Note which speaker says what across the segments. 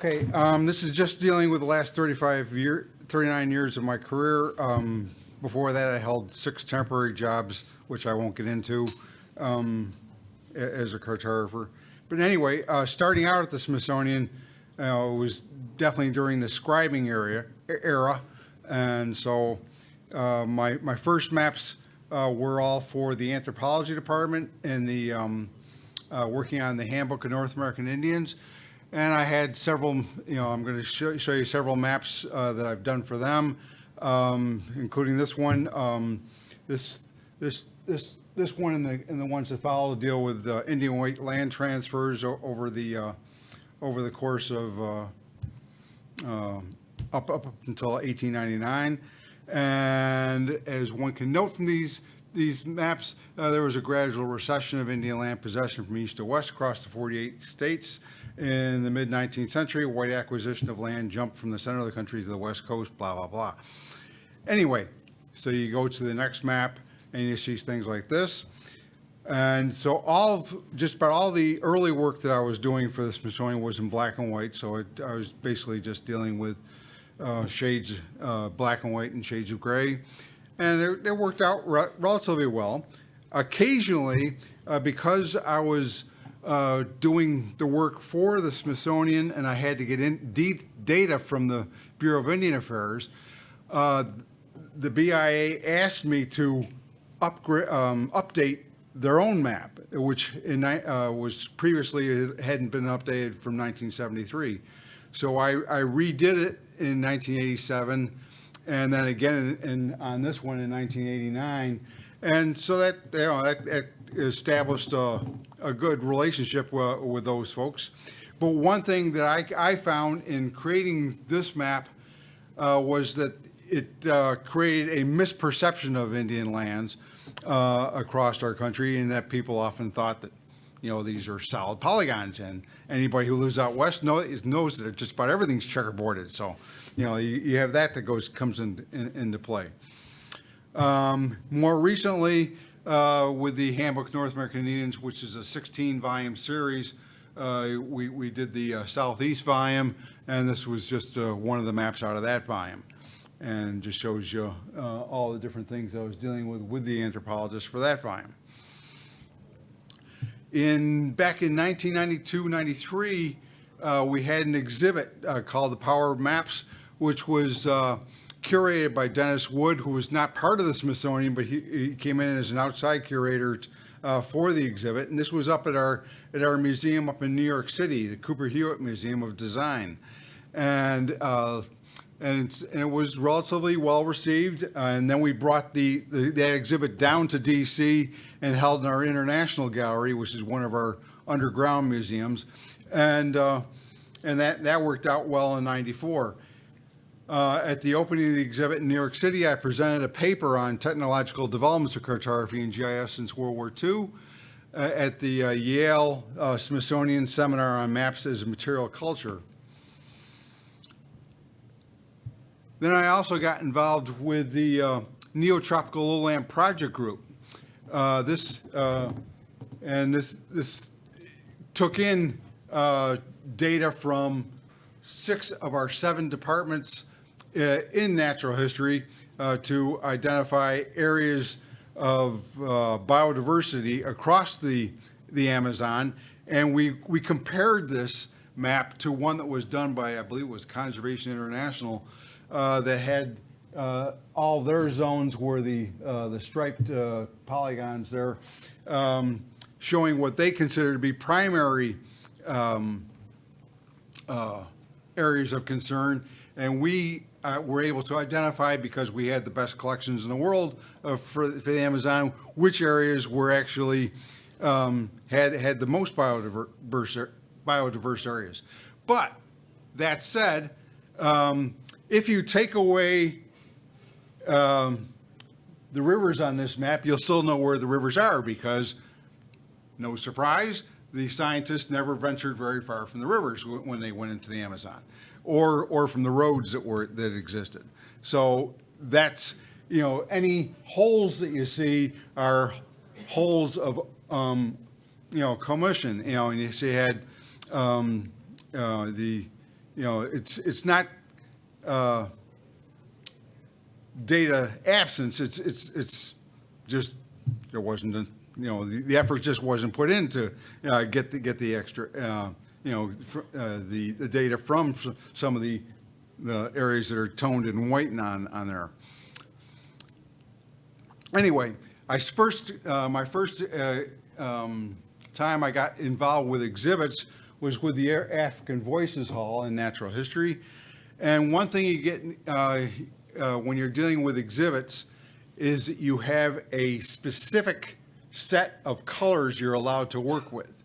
Speaker 1: Okay, this is just dealing with the last 39 years of my career. Before that, I held 6 temporary jobs, which I won't get into, as a cartographer. But anyway, starting out at the Smithsonian, was definitely during the scribing era. And so my first maps were all for the Anthropology department and the working on the Handbook of North American Indians. And I had several, I'm going to show you several maps that I've done for them, including this one. This one and the ones that follow deal with Indian white land transfers over the course of up until 1899. And as one can note from these maps, there was a gradual recession of Indian land possession from east to west across the 48 states. In the mid-19th century, white acquisition of land jumped from the center of the country to the west coast, blah, blah, blah. Anyway, so you go to the next map and you see things like this. And so just about all the early work that I was doing for the Smithsonian was in black and white. So I was basically just dealing with shades, black and white and shades of gray. And it worked out relatively well. Occasionally, because I was doing the work for the Smithsonian and I had to get in data from the Bureau of Indian Affairs, the BIA asked me to update their own map, which was previously hadn't been updated from 1973. So I redid it in 1987, and then again on this one in 1989, and so that established a good relationship with those folks. But one thing that I found in creating this map was that it created a misperception of Indian lands across our country, and that people often thought that these are solid polygons, and anybody who lives out west knows that just about everything's checkerboarded. So you have that comes into play. More recently, with the Handbook of North American Indians, which is a 16-volume series, we did the Southeast volume, and this was just one of the maps out of that volume, and just shows you all the different things I was dealing with the anthropologist for that volume. Back in 1992-93, we had an exhibit called The Power of Maps, which was curated by Dennis Wood, who was not part of the Smithsonian, but he came in as an outside curator for the exhibit. And this was up at our museum up in New York City, the Cooper Hewitt Museum of Design. And it was relatively well received. And then we brought that exhibit down to DC and held in our International Gallery, which is one of our underground museums. And that worked out well in '94. At the opening of the exhibit in New York City, I presented a paper on technological developments of cartography and GIS since World War II at the Yale Smithsonian Seminar on Maps as a Material Culture. Then I also got involved with the Neotropical Lowland Project Group. This took in data from 6 of our 7 departments in natural history to identify areas of biodiversity across the Amazon, and we compared this map to one that was done by, I believe it was Conservation International, that had all their zones were the striped polygons there, showing what they consider to be primary areas of concern, and we were able to identify, because we had the best collections in the world for the Amazon, which areas were actually had the most biodiverse areas. But that said, if you take away the rivers on this map, you'll still know where the rivers are, because, no surprise, the scientists never ventured very far from the rivers when they went into the Amazon, or from the roads that existed. So that's, any holes that you see are holes of commission. And you see, you had the it's not data absence. It's just there wasn't the effort just wasn't put in to get the extra the data from some of the areas that are toned and white on there. Anyway, my first time I got involved with exhibits was with the African Voices Hall in Natural History. And one thing you get when you're dealing with exhibits is that you have a specific set of colors you're allowed to work with.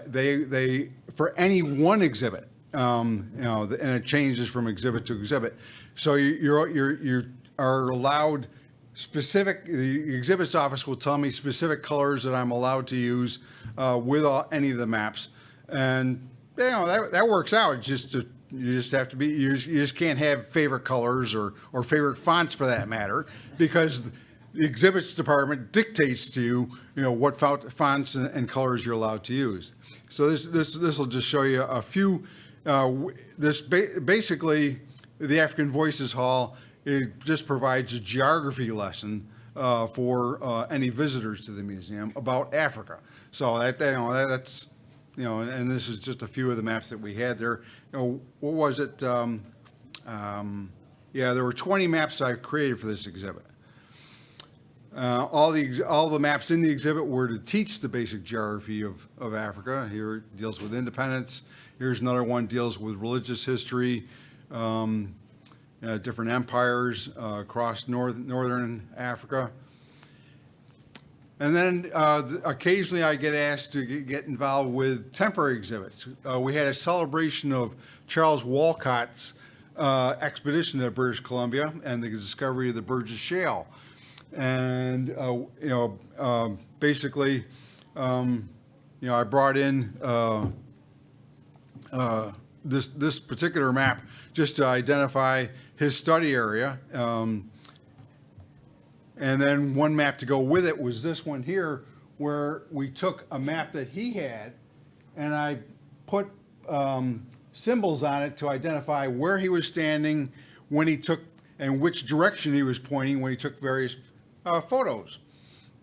Speaker 1: They for any one exhibit, and it changes from exhibit to exhibit. So you are allowed specific. The exhibits office will tell me specific colors that I'm allowed to use with any of the maps, and that works out. You just have to be. You just can't have favorite colors or favorite fonts for that matter, because the exhibits department dictates to you, what fonts and colors you're allowed to use. So this will just show you a few. Basically, the African Voices Hall, it just provides a geography lesson for any visitors to the museum about Africa. So that's and this is just a few of the maps that we had there. What was it? There were 20 maps I created for this exhibit. All the maps in the exhibit were to teach the basic geography of Africa. Here it deals with independence. Here's another one deals with religious history, different empires across northern Africa. And then occasionally I get asked to get involved with temporary exhibits. We had a celebration of Charles Walcott's expedition to British Columbia and the discovery of the Burgess Shale. And basically, I brought in this particular map just to identify his study area. And then one map to go with it was this one here, where we took a map that he had and I put symbols on it to identify where he was standing when he took and which direction he was pointing when he took various photos.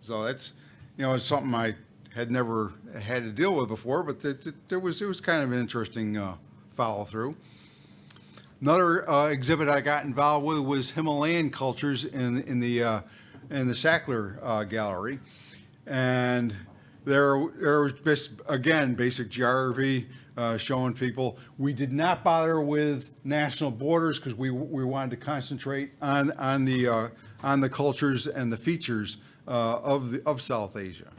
Speaker 1: So that's, it's something I had never had to deal with before, but it was kind of an interesting follow through. Another exhibit I got involved with was Himalayan cultures in the Sackler Gallery, and there was again basic geography showing people. We did not bother with national borders because we wanted to concentrate on the cultures and the features of South Asia.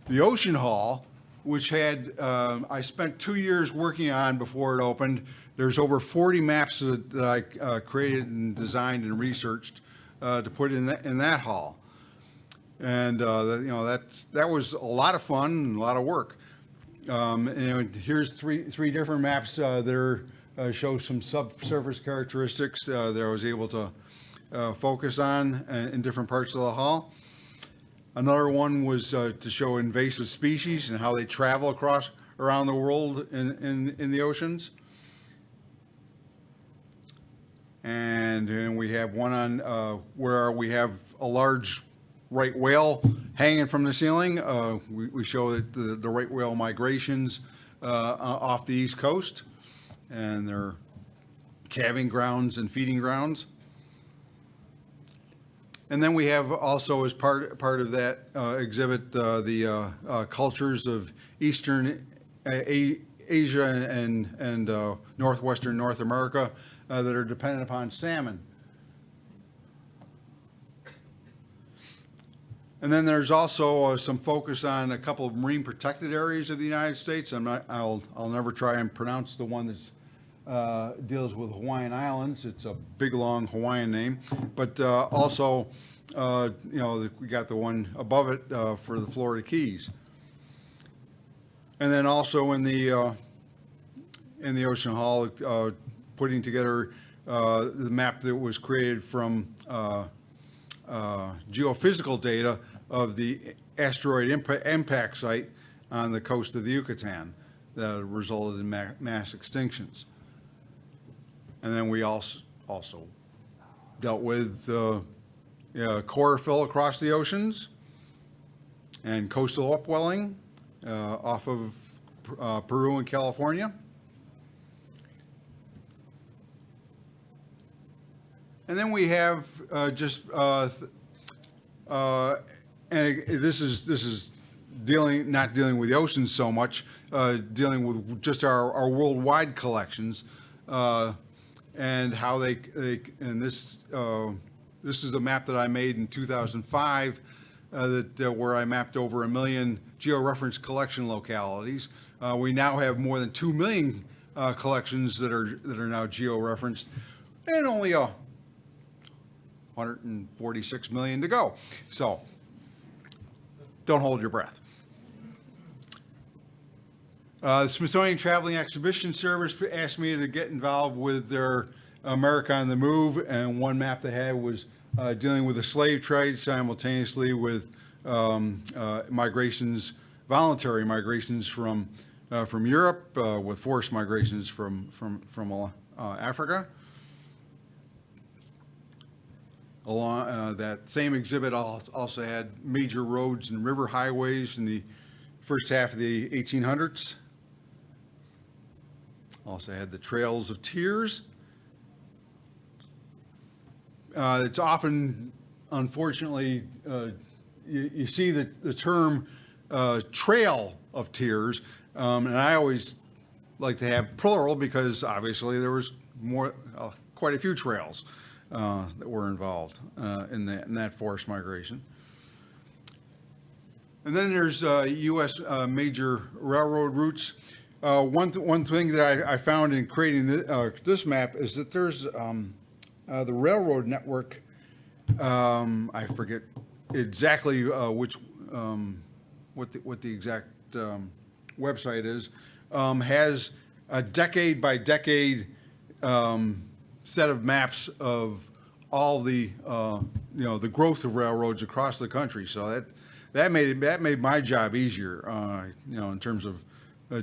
Speaker 1: The Ocean Hall, which had I spent 2 years working on before it opened. There's over 40 maps that I created and designed and researched to put in that hall, and that was a lot of fun and a lot of work. Here's three different maps that show some subsurface characteristics that I was able to focus on in different parts of the hall. Another one was to show invasive species and how they travel around the world in the oceans. And we have one on where we have a large right whale hanging from the ceiling. We show that the right whale migrations off the East Coast, and their calving grounds and feeding grounds. And then we have also, as part of that exhibit, the cultures of Eastern Asia and northwestern North America that are dependent upon salmon. And then there's also some focus on a couple of marine protected areas of the United States. I'll never try and pronounce the one that deals with Hawaiian Islands. It's a big long Hawaiian name, but also we got the one above it for the Florida Keys. And then also in the Ocean Hall, putting together the map that was created from geophysical data of the asteroid impact site on the coast of the Yucatan. that resulted in mass extinctions. And then we also dealt with chlorophyll across the oceans and coastal upwelling off of Peru and California. And then we have and this is not dealing with the oceans so much, dealing with just our worldwide collections, and how and this is the map that I made in 2005, where I mapped over 1 million georeferenced collection localities. We now have more than 2 million collections that are now georeferenced, and only 146 million to go. So don't hold your breath. The Smithsonian Traveling Exhibition Service asked me to get involved with their America on the Move, and one map they had was dealing with the slave trade simultaneously with migrations, voluntary migrations from Europe, with forced migrations from Africa. Along that same exhibit also had major roads and river highways in the first half of the 1800s. Also had the Trails of Tears. It's often, unfortunately, you see the term Trail of Tears, and I always like to have plural because obviously there was quite a few trails that were involved in that forced migration. And then there's U.S. Major railroad routes. One thing that I found in creating this map is that there's the railroad network. I forget exactly what the exact website is. Has a decade by decade set of maps of all the the growth of railroads across the country. So that made my job easier, in terms of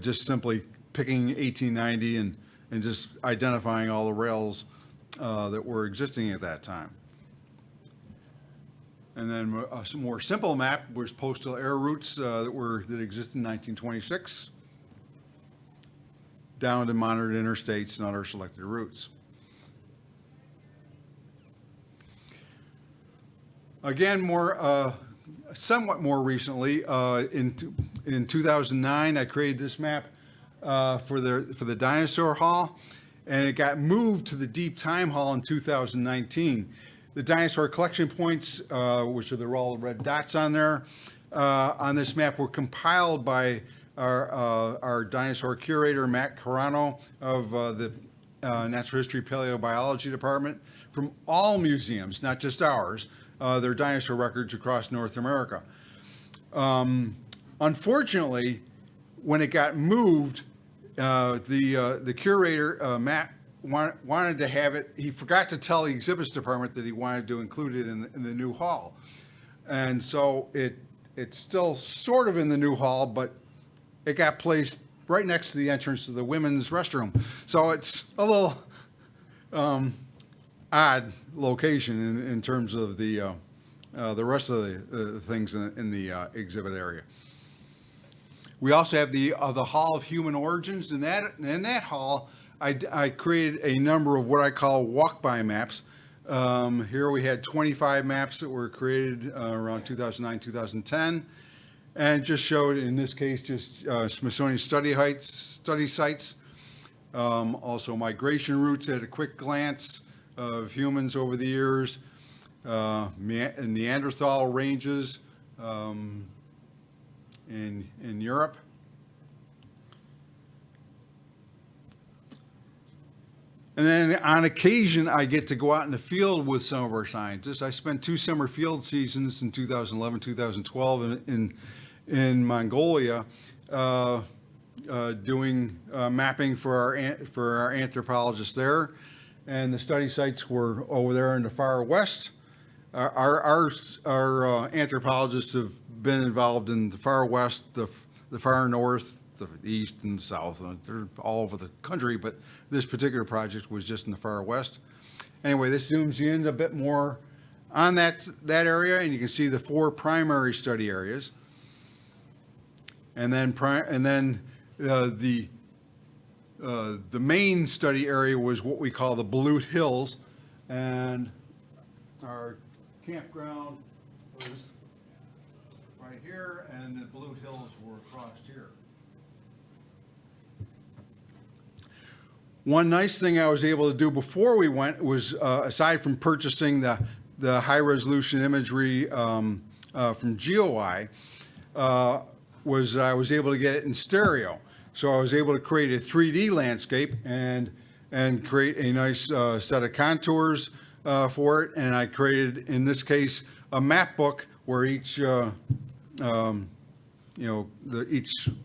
Speaker 1: just simply picking 1890 and just identifying all the rails that were existing at that time. And then a more simple map was postal air routes that existed in 1926, down to monitored interstates and other selected routes. Again, somewhat more recently, in 2009, I created this map for the Dinosaur Hall, and it got moved to the Deep Time Hall in 2019. The dinosaur collection points, which are all the red dots on there, on this map were compiled by our dinosaur curator, Matt Carano, of the Natural History Paleobiology Department, from all museums, not just ours, their dinosaur records across North America. Unfortunately, when it got moved, the curator, Matt, wanted to have it. He forgot to tell the exhibits department that he wanted to include it in the new hall, and so it's still sort of in the new hall, but it got placed right next to the entrance to the women's restroom. So it's a little odd location in terms of the rest of the things in the exhibit area. We also have the Hall of Human Origins. In that hall, I created a number of what I call walk-by maps. Here we had 25 maps that were created around 2009, 2010, and just showed, in this case, just Smithsonian study sites, also migration routes at a quick glance of humans over the years, Neanderthal ranges in Europe. And then on occasion, I get to go out in the field with some of our scientists. I spent 2 summer field seasons in 2011, 2012 in Mongolia, doing mapping for our anthropologists there. And the study sites were over there in the far west. Our anthropologists have been involved in the far west, the far north, the east and the south. They're all over the country, but this particular project was just in the far west. Anyway, this zooms you in a bit more on that area, and you can see the 4 primary study areas. And then the main study area was what we call the Balut Hills, and our campground was right here, and the Balut Hills were across here. One nice thing I was able to do before we went was, aside from purchasing the high-resolution imagery from GeoEye, was I was able to get it in stereo. So I was able to create a 3D landscape and create a nice set of contours for it. And I created, in this case, a map book where each, each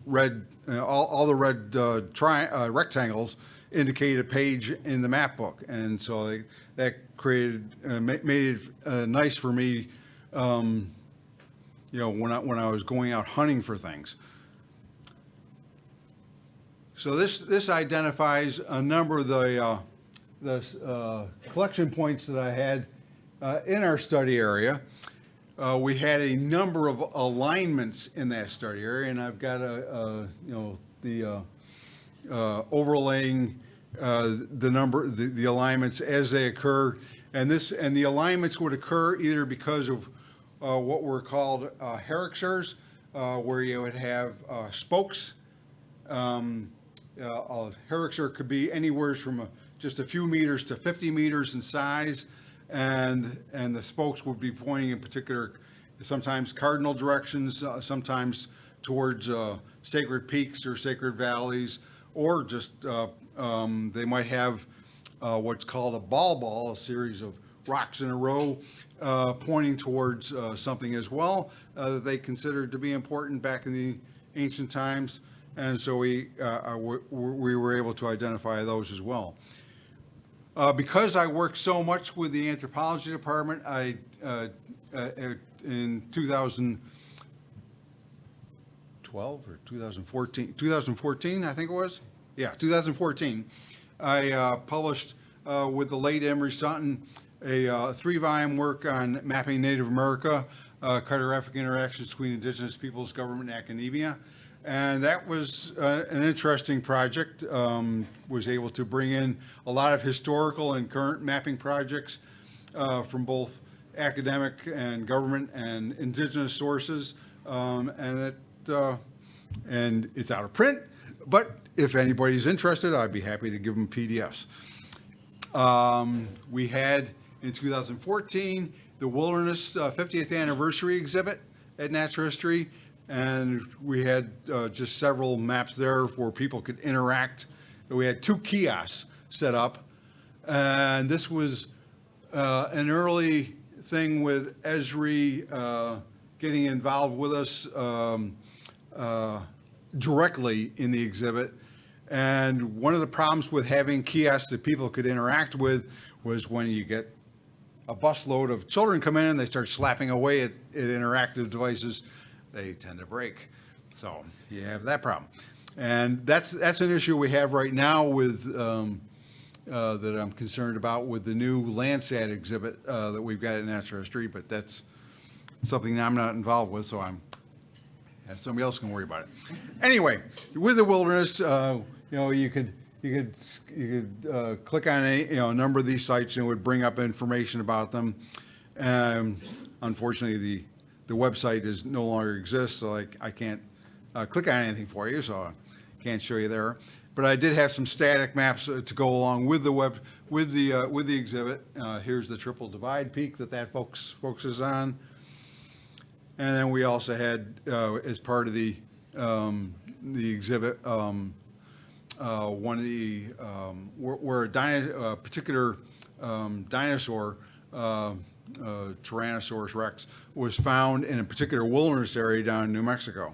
Speaker 1: red, all the red rectangles indicate a page in the map book. And so that created, made it nice for me, when I was going out hunting for things. So this identifies a number of the collection points that I had in our study area. We had a number of alignments in that study area, and I've got overlaying the alignments as they occur, and the alignments would occur either because of what were called herixers, where you would have spokes. A herixer could be anywhere from just a few meters to 50 meters in size, and the spokes would be pointing in particular, sometimes cardinal directions, sometimes towards sacred peaks or sacred valleys, or just they might have what's called a ball, a series of rocks in a row pointing towards something as well that they considered to be important back in the ancient times. And so we were able to identify those as well. Because I worked so much with the anthropology department, in 2012 or 2014, I think it was? Yeah, 2014, I published with the late Emery Sutton a 3-volume work on mapping Native America, cartographic interactions between indigenous peoples, government, and academia. And that was an interesting project. Was able to bring in a lot of historical and current mapping projects from both academic and government and indigenous sources, and it's out of print. But if anybody's interested, I'd be happy to give them PDFs. We had in 2014 the Wilderness 50th Anniversary exhibit at Natural History. And we had just several maps there where people could interact. We had 2 kiosks set up. And this was an early thing with Esri getting involved with us directly in the exhibit. And one of the problems with having kiosks that people could interact with was when you get a busload of children come in and they start slapping away at interactive devices, they tend to break. So you have that problem. And that's an issue we have right now with that I'm concerned about with the new Landsat exhibit that we've got at Natural History, but that's something that I'm not involved with, so somebody else can worry about it. Anyway, with the wilderness, you could click on a number of these sites and it would bring up information about them. Unfortunately, the website no longer exists, so I can't click on anything for you, so I can't show you there. But I did have some static maps to go along with the exhibit. Here's the Triple Divide Peak that focuses on, and then we also had as part of the exhibit one of the where a particular dinosaur. Tyrannosaurus Rex was found in a particular wilderness area down in New Mexico.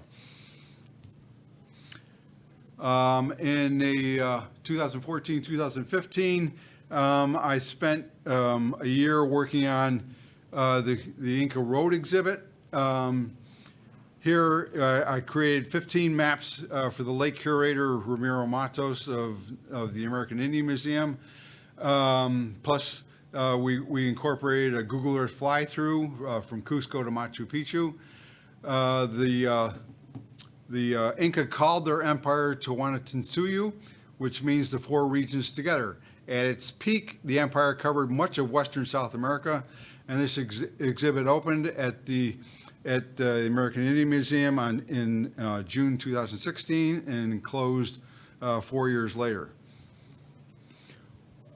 Speaker 1: In the 2014-2015, I spent a year working on the Inca Road exhibit. Here, I created 15 maps for the late curator, Ramiro Matos of the American Indian Museum. Plus, we incorporated a Google Earth fly-through from Cusco to Machu Picchu. The Inca called their empire Tiwanatinsuyu, which means the four regions together. At its peak, the empire covered much of Western South America, and this exhibit opened at the American Indian Museum in June 2016 and closed 4 years later.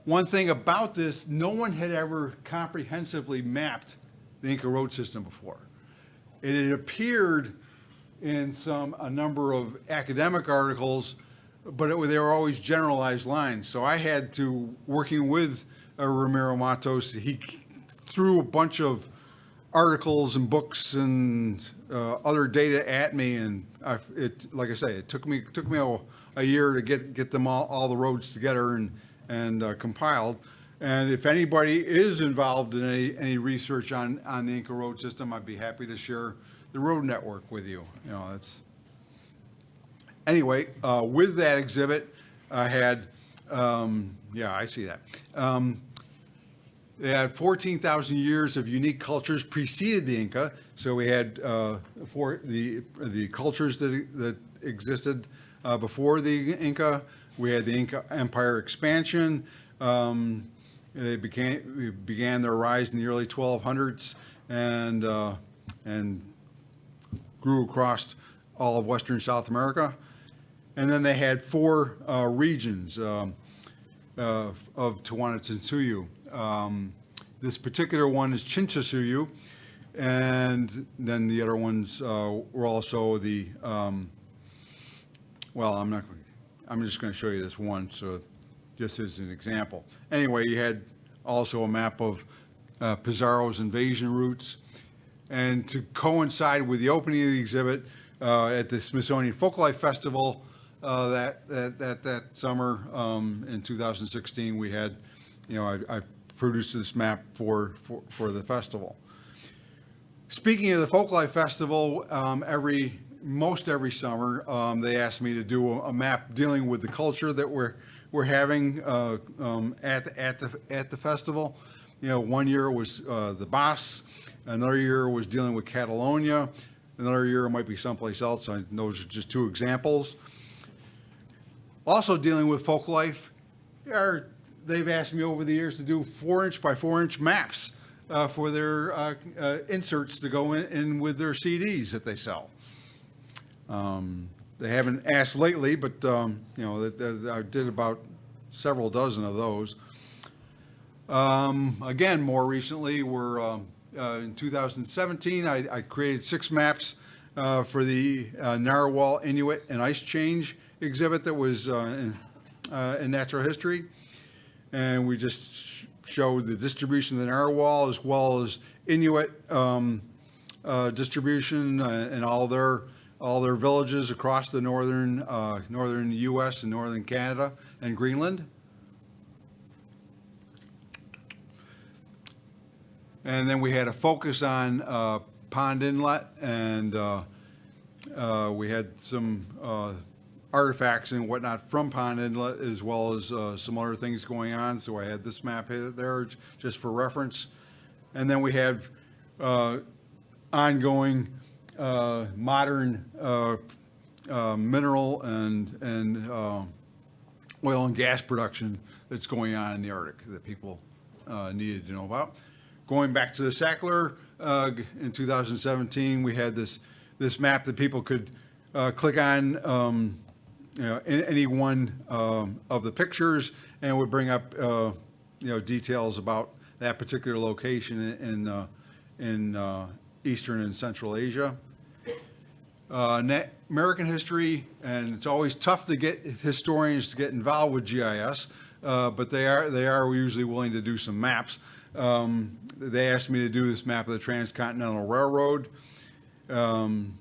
Speaker 1: One thing about this, no one had ever comprehensively mapped the Inca road system before. It had appeared in a number of academic articles, but they were always generalized lines. So I had to, working with Ramiro Matos, he threw a bunch of articles and books and other data at me, and like I say, it took me a year to get them all the roads together and compiled. And if anybody is involved in any research on the Inca road system, I'd be happy to share the road network with you. Anyway, with that exhibit, I had, yeah, I see that. They had 14,000 years of unique cultures preceded the Inca. So we had the cultures that existed before the Inca. We had the Inca Empire expansion. They began their rise in the early 1200s and grew across all of Western South America. And then they had four regions of Tiwanatinsuyu. This particular one is Chinchasuyu, and then the other ones were also the, well, I'm just going to show you this one, so just as an example. Anyway, you had also a map of Pizarro's invasion routes, and to coincide with the opening of the exhibit at the Smithsonian Folklife Festival that summer in 2016, we had, I produced this map for the festival. Speaking of the Folklife Festival, most every summer, they asked me to do a map dealing with the culture that we're having at the festival. 1 year was the Basque, another year was dealing with Catalonia, another year it might be someplace else. Those are just two examples. Also dealing with Folklife, they've asked me over the years to do 4-inch by 4-inch maps for their inserts to go in with their CDs that they sell. They haven't asked lately, but I did about several dozen of those. Again, more recently, in 2017, I created 6 maps for the Narwhal, Inuit, and Ice Change exhibit that was in natural history. And we just showed the distribution of the narwhal as well as Inuit distribution and all their villages across the northern U.S. and northern Canada and Greenland. And then we had a focus on Pond Inlet, and we had some artifacts and whatnot from Pond Inlet, as well as some other things going on. So I had this map there just for reference. And then we have ongoing modern mineral and oil and gas production that's going on in the Arctic that people needed to know about. Going back to the Sackler, in 2017, we had this map that people could click on any one of the pictures, and would bring up details about that particular location in Eastern and Central Asia. American history, and it's always tough to get historians to get involved with GIS, but they are usually willing to do some maps. They asked me to do this map of the Transcontinental Railroad, and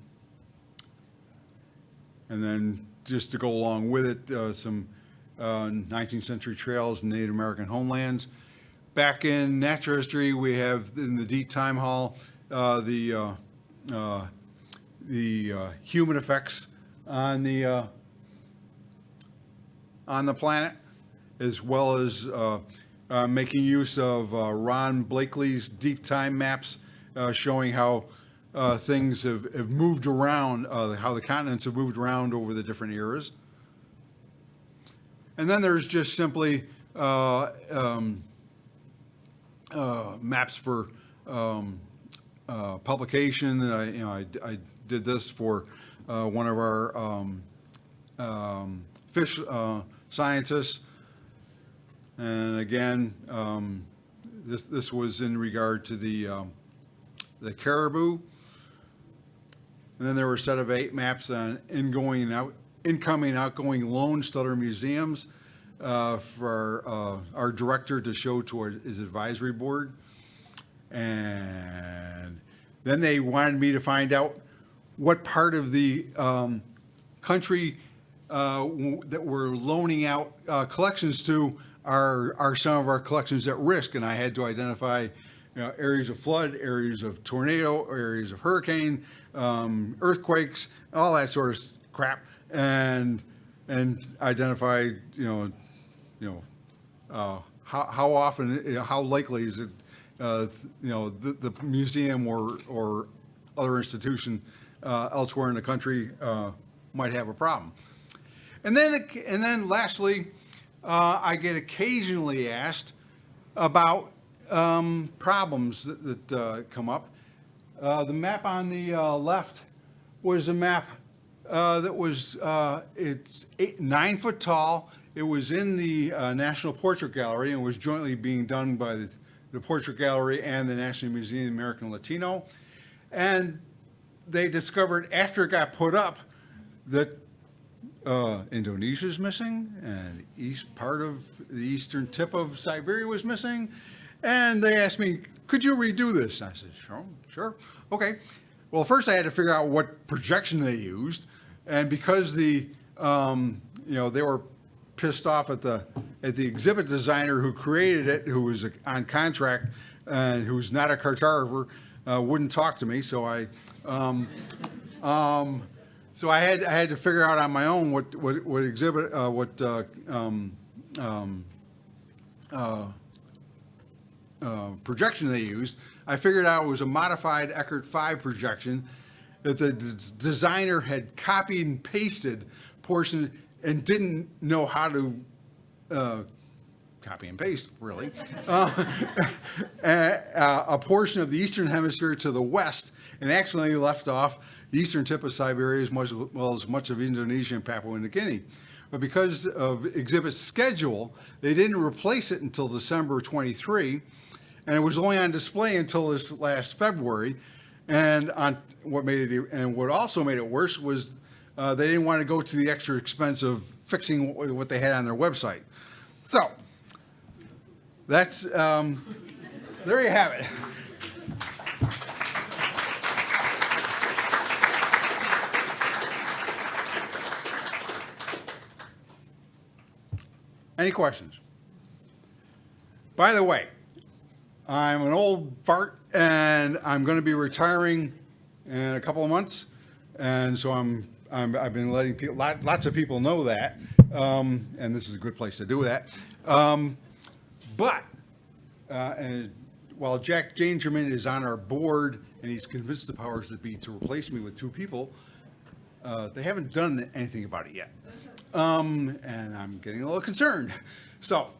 Speaker 1: then just to go along with it, some 19th century trails and Native American homelands. Back in natural history, we have in the Deep Time Hall the human effects on the planet, as well as making use of Ron Blakely's deep time maps, showing how things have moved around, how the continents have moved around over the different eras. And then there's just simply maps for publication. I did this for one of our fish scientists, and again, this was in regard to the caribou. And then there were a set of 8 maps on incoming and outgoing Lone Star museums for our director to show to his advisory board. And then they wanted me to find out what part of the country that we're loaning out collections to are some of our collections at risk. And I had to identify areas of flood, areas of tornado, areas of hurricane, earthquakes, all that sort of crap, and identify how often, how likely is it the museum or other institution elsewhere in the country might have a problem. And then lastly, I get occasionally asked about problems that come up. The map on the left was a map that was it's 9 foot tall. It was in the National Portrait Gallery and was jointly being done by the Portrait Gallery and the National Museum of American Latino. And they discovered after it got put up that Indonesia is missing, and part of the eastern tip of Siberia was missing. And they asked me, could you redo this? And I said, sure, okay. Well, first I had to figure out what projection they used, and because they were pissed off at the exhibit designer who created it, who was on contract and who's not a cartographer, wouldn't talk to me. So I had to figure out on my own what exhibit projection they used. I figured out it was a modified Eckert 5 projection that the designer had copied and pasted portion and didn't know how to copy and paste, really, a portion of the eastern hemisphere to the west, and accidentally left off the eastern tip of Siberia as well as much of Indonesia and Papua New Guinea. But because of exhibit's schedule, they didn't replace it until December 23, and it was only on display until this last February. And what also made it worse was they didn't want to go to the extra expense of fixing what they had on their website. So that's there you have it. Any questions? By the way, I'm an old fart and I'm going to be retiring in a couple of months, and so I've been letting lots of people know that, and this is a good place to do that. But while Jack Jangerman is on our board and he's convinced the powers that be to replace me with 2 people, they haven't done anything about it yet. And I'm getting a little concerned. So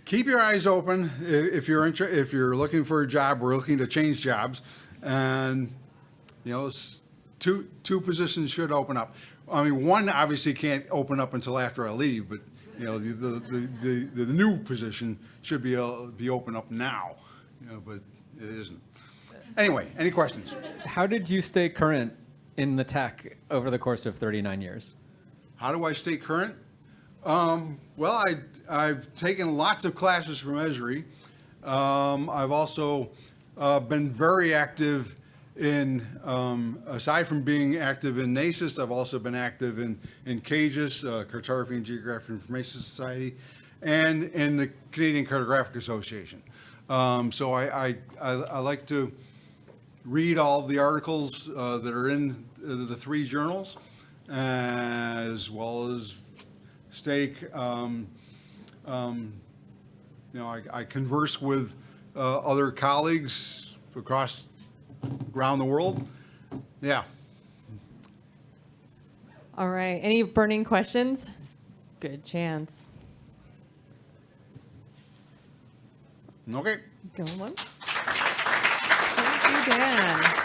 Speaker 1: keep your eyes open if you're looking for a job or looking to change jobs, and two positions should open up. I mean, one obviously can't open up until after I leave, but the new position should be open up now, but it isn't. Anyway, any questions?
Speaker 2: How did you stay current in the tech over the course of 39 years?
Speaker 1: How do I stay current? Well, I've taken lots of classes from Esri. I've also been very active in, aside from being active in NACIS, I've also been active in GIS, Cartography and Geographic Information Society, and in the Canadian Cartographic Association. So I like to read all of the articles that are in the 3 journals, as well as I converse with other colleagues around the world. Yeah.
Speaker 3: All right. Any burning questions? Good chance.
Speaker 1: Okay.
Speaker 3: Go once. Thank you, Dan.